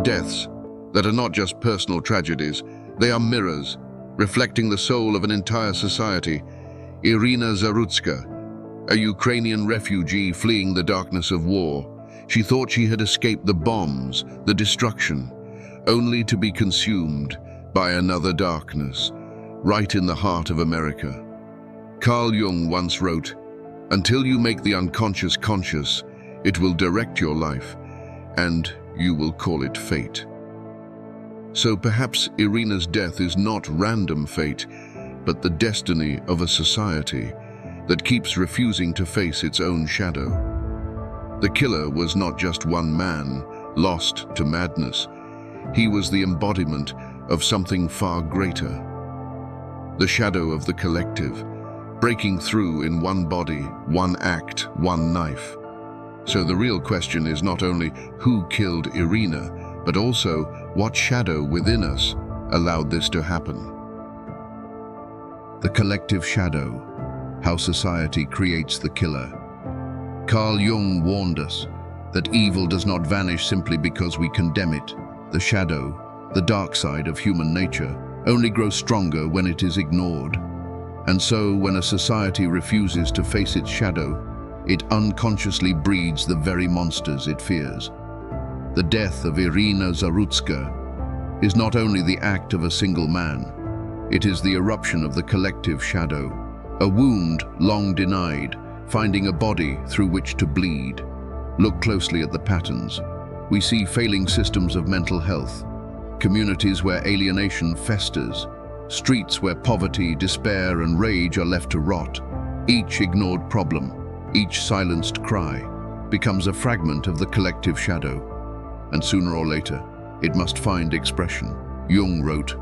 deaths that are not just personal tragedies, they are mirrors, reflecting the soul of an entire society. Iryna Zarutska, a Ukrainian refugee fleeing the darkness of war. She thought she had escaped the bombs, the destruction, only to be consumed by another darkness, right in the heart of America. Carl Jung once wrote, "Until you make the unconscious conscious, it will direct your life, and you will call it fate." So perhaps Iryna's death is not random fate, but the destiny of a society that keeps refusing to face its own shadow. The killer was not just one man, lost to madness. He was the embodiment of something far greater. The shadow of the collective, breaking through in one body, one act, one knife. So the real question is not only who killed Iryna, but also what shadow within us allowed this to happen. The collective shadow, how society creates the killer. Carl Jung warned us that evil does not vanish simply because we condemn it. The shadow, the dark side of human nature, only grows stronger when it is ignored. And so, when a society refuses to face its shadow, it unconsciously breeds the very monsters it fears. The death of Iryna Zarutska is not only the act of a single man, it is the eruption of the collective shadow, a wound long denied, finding a body through which to bleed. Look closely at the patterns. We see failing systems of mental health, communities where alienation festers, streets where poverty, despair, and rage are left to rot. Each ignored problem, each silenced cry, becomes a fragment of the collective shadow. And sooner or later, it must find expression. Jung wrote,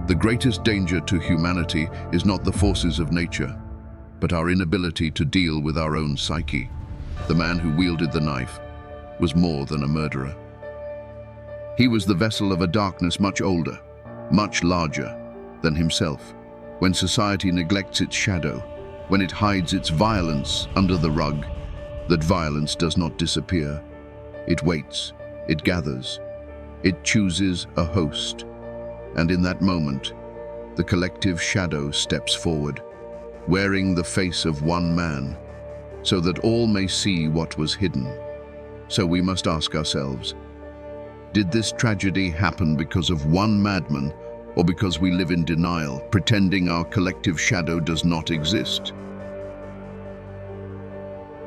"The greatest danger to humanity is not the forces of nature, but our inability to deal with our own psyche." The man who wielded the knife was more than a murderer. He was the vessel of a darkness much older, much larger than himself. When society neglects its shadow, when it hides its violence under the rug, that violence does not disappear. It waits, it gathers, it chooses a host. And in that moment, the collective shadow steps forward, wearing the face of one man, so that all may see what was hidden. So we must ask ourselves, did this tragedy happen because of one madman, or because we live in denial, pretending our collective shadow does not exist?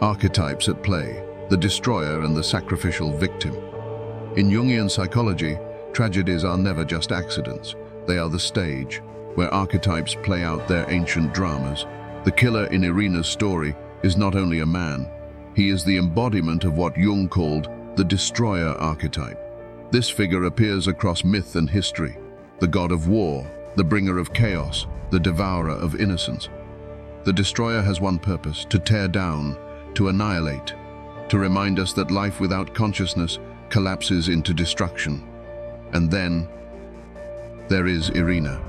Archetypes at play, the destroyer and the sacrificial victim. In Jungian psychology, tragedies are never just accidents. They are the stage where archetypes play out their ancient dramas. The killer in Iryna's story is not only a man, he is the embodiment of what Jung called the destroyer archetype. This figure appears across myth and history, the god of war, the bringer of chaos, the devourer of innocence. The destroyer has one purpose: to tear down, to annihilate, to remind us that life without consciousness collapses into destruction. And then there is Iryna.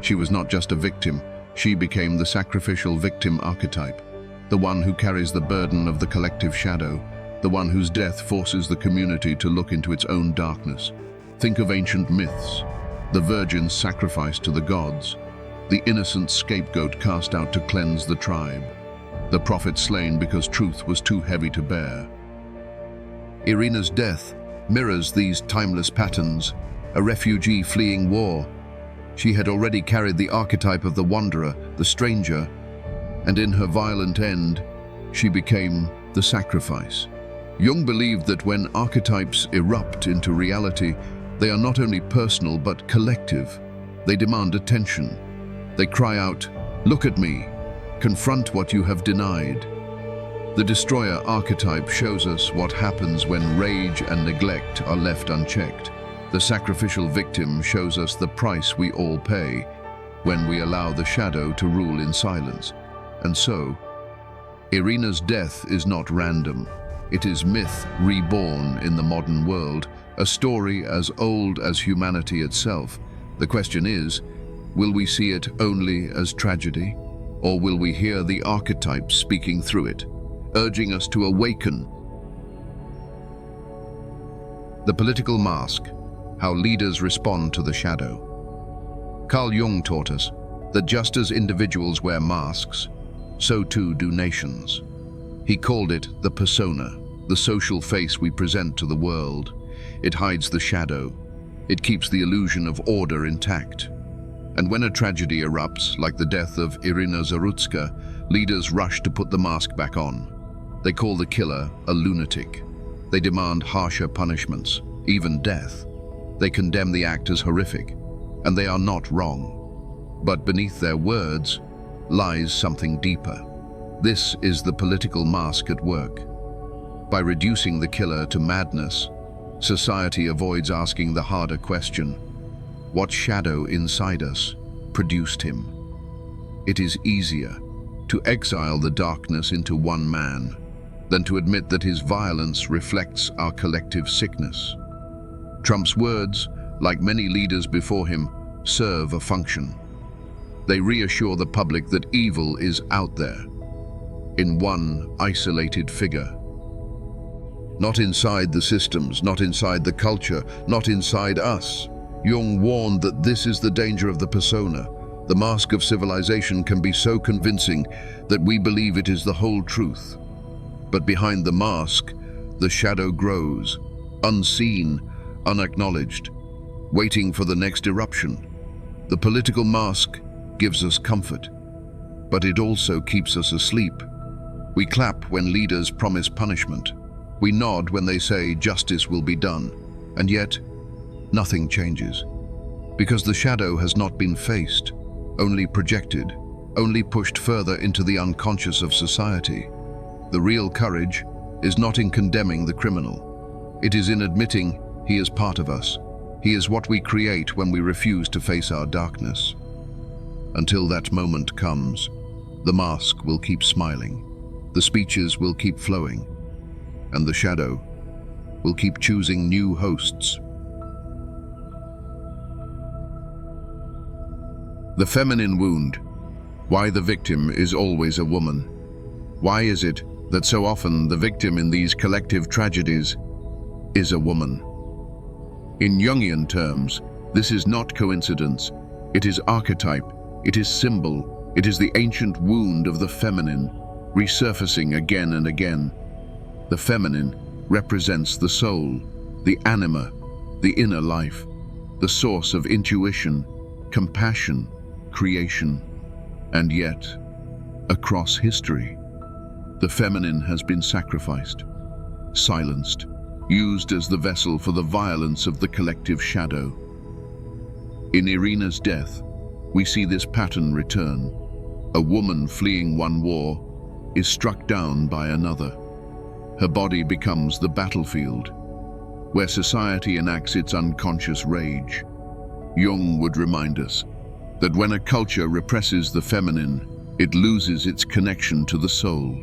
She was not just a victim, she became the sacrificial victim archetype, the one who carries the burden of the collective shadow, the one whose death forces the community to look into its own darkness. Think of ancient myths, the virgin sacrificed to the gods, the innocent scapegoat cast out to cleanse the tribe, the prophet slain because truth was too heavy to bear. Iryna's death mirrors these timeless patterns, a refugee fleeing war. She had already carried the archetype of the wanderer, the stranger, and in her violent end, she became the sacrifice. Jung believed that when archetypes erupt into reality, they are not only personal but collective. They demand attention. They cry out, "Look at me, confront what you have denied." The destroyer archetype shows us what happens when rage and neglect are left unchecked. The sacrificial victim shows us the price we all pay when we allow the shadow to rule in silence. And so, Iryna's death is not random. It is myth reborn in the modern world, a story as old as humanity itself. The question is, will we see it only as tragedy, or will we hear the archetype speaking through it, urging us to awaken? The political mask, how leaders respond to the shadow. Carl Jung taught us that just as individuals wear masks, so too do nations. He called it the persona, the social face we present to the world. It hides the shadow. It keeps the illusion of order intact. And when a tragedy erupts, like the death of Iryna Zarutska, leaders rush to put the mask back on. They call the killer a lunatic. They demand harsher punishments, even death. They condemn the act as horrific, and they are not wrong. But beneath their words lies something deeper. This is the political mask at work. By reducing the killer to madness, society avoids asking the harder question: what shadow inside us produced him? It is easier to exile the darkness into one man than to admit that his violence reflects our collective sickness. Trump's words, like many leaders before him, serve a function. They reassure the public that evil is out there, in one isolated figure. Not inside the systems, not inside the culture, not inside us. Jung warned that this is the danger of the persona. The mask of civilization can be so convincing that we believe it is the whole truth. But behind the mask, the shadow grows, unseen, unacknowledged, waiting for the next eruption. The political mask gives us comfort, but it also keeps us asleep. We clap when leaders promise punishment. We nod when they say justice will be done, and yet nothing changes. Because the shadow has not been faced, only projected, only pushed further into the unconscious of society. The real courage is not in condemning the criminal. It is in admitting he is part of us. He is what we create when we refuse to face our darkness. Until that moment comes, the mask will keep smiling, the speeches will keep flowing, and the shadow will keep choosing new hosts. The feminine wound. Why the victim is always a woman. Why is it that so often the victim in these collective tragedies is a woman? In Jungian terms, this is not coincidence. It is archetype, it is symbol, it is the ancient wound of the feminine, resurfacing again and again. The feminine represents the soul, the anima, the inner life, the source of intuition, compassion, creation. And yet, across history, the feminine has been sacrificed, silenced, used as the vessel for the violence of the collective shadow. In Iryna's death, we see this pattern return. A woman fleeing one war is struck down by another. Her body becomes the battlefield, where society enacts its unconscious rage. Jung would remind us that when a culture represses the feminine, it loses its connection to the soul.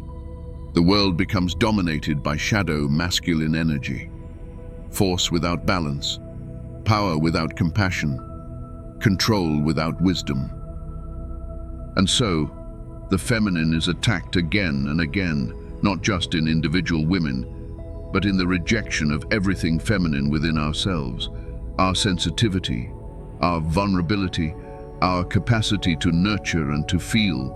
The world becomes dominated by shadow masculine energy, force without balance, power without compassion, control without wisdom. And so, the feminine is attacked again and again, not just in individual women, but in the rejection of everything feminine within ourselves, our sensitivity, our vulnerability, our capacity to nurture and to feel.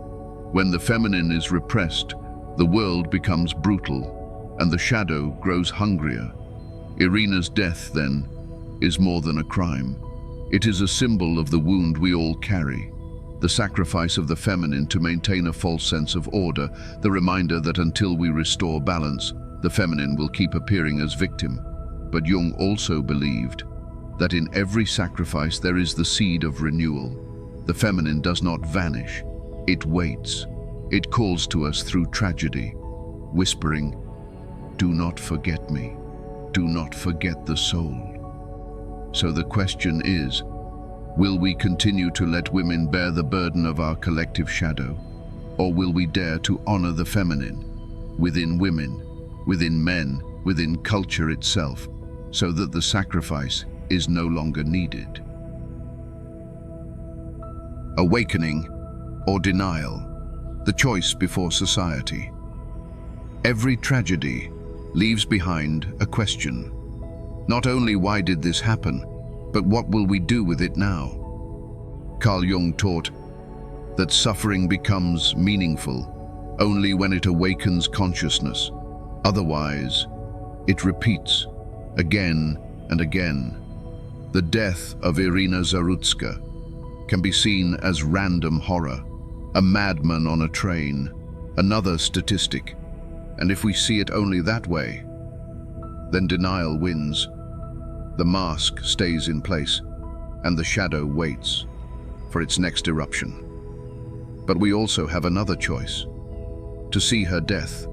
When the feminine is repressed, the world becomes brutal, and the shadow grows hungrier. Iryna's death, then, is more than a crime. It is a symbol of the wound we all carry, the sacrifice of the feminine to maintain a false sense of order, the reminder that until we restore balance, the feminine will keep appearing as victim. But Jung also believed that in every sacrifice there is the seed of renewal. The feminine does not vanish, it waits. It calls to us through tragedy, whispering, "Do not forget me. Do not forget the soul." So the question is, will we continue to let women bear the burden of our collective shadow? Or will we dare to honor the feminine, within women, within men, within culture itself, so that the sacrifice is no longer needed? Awakening or denial, the choice before society. Every tragedy leaves behind a question. Not only why did this happen, but what will we do with it now? Carl Jung taught that suffering becomes meaningful only when it awakens consciousness. Otherwise, it repeats again and again. The death of Iryna Zarutska can be seen as random horror, a madman on a train, another statistic. And if we see it only that way, then denial wins. The mask stays in place, and the shadow waits for its next eruption. But we also have another choice: to see her death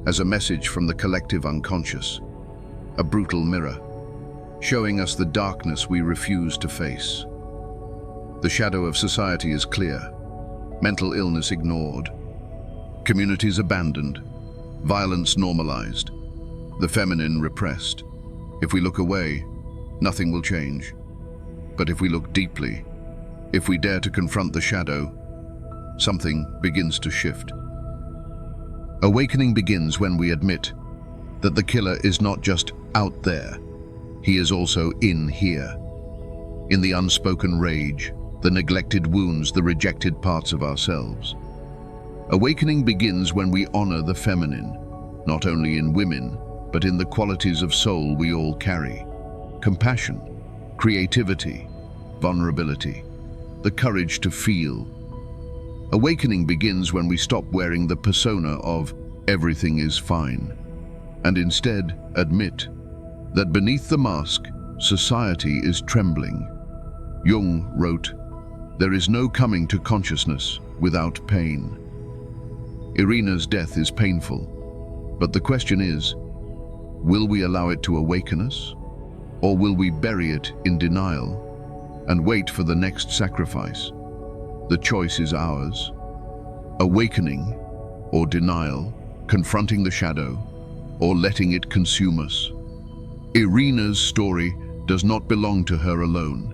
as a message from the collective unconscious, a brutal mirror, showing us the darkness we refuse to face. The shadow of society is clear: mental illness ignored, communities abandoned, violence normalized, the feminine repressed. If we look away, nothing will change. But if we look deeply, if we dare to confront the shadow, something begins to shift. Awakening begins when we admit that the killer is not just out there, he is also in here. In the unspoken rage, the neglected wounds, the rejected parts of ourselves. Awakening begins when we honor the feminine, not only in women, but in the qualities of soul we all carry: compassion, creativity, vulnerability, the courage to feel. Awakening begins when we stop wearing the persona of everything is fine, and instead admit that beneath the mask, society is trembling. Jung wrote, "There is no coming to consciousness without pain." Iryna's death is painful, but the question is, will we allow it to awaken us? Or will we bury it in denial and wait for the next sacrifice? The choice is ours. Awakening or denial, confronting the shadow, or letting it consume us. Iryna's story does not belong to her alone.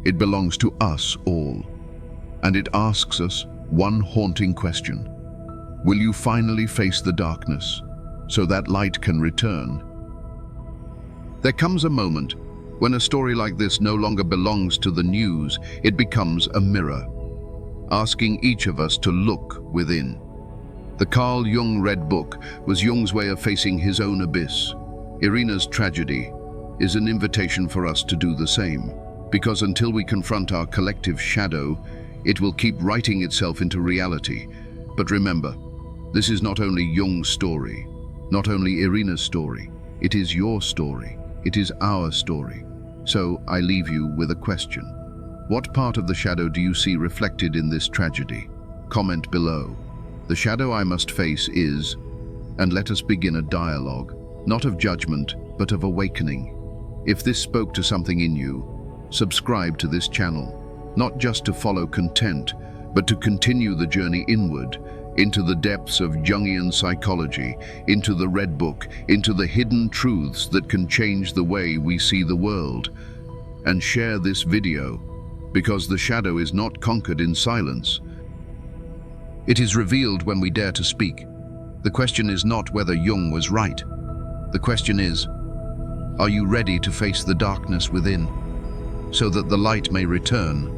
It belongs to us all. And it asks us one haunting question: will you finally face the darkness so that light can return? There comes a moment when a story like this no longer belongs to the news. It becomes a mirror, asking each of us to look within. The Carl Jung Red Book was Jung's way of facing his own abyss. Iryna's tragedy is an invitation for us to do the same, because until we confront our collective shadow, it will keep writing itself into reality. But remember, this is not only Jung's story, not only Iryna's story. It is your story. It is our story. So I leave you with a question. What part of the shadow do you see reflected in this tragedy? Comment below. The shadow I must face is, and let us begin a dialogue, not of judgment, but of awakening. If this spoke to something in you, subscribe to this channel, not just to follow content, but to continue the journey inward, into the depths of Jungian psychology, into the Red Book, into the hidden truths that can change the way we see the world. And share this video, because the shadow is not conquered in silence. It is revealed when we dare to speak. The question is not whether Jung was right. The question is, are you ready to face the darkness within, so that the light may return?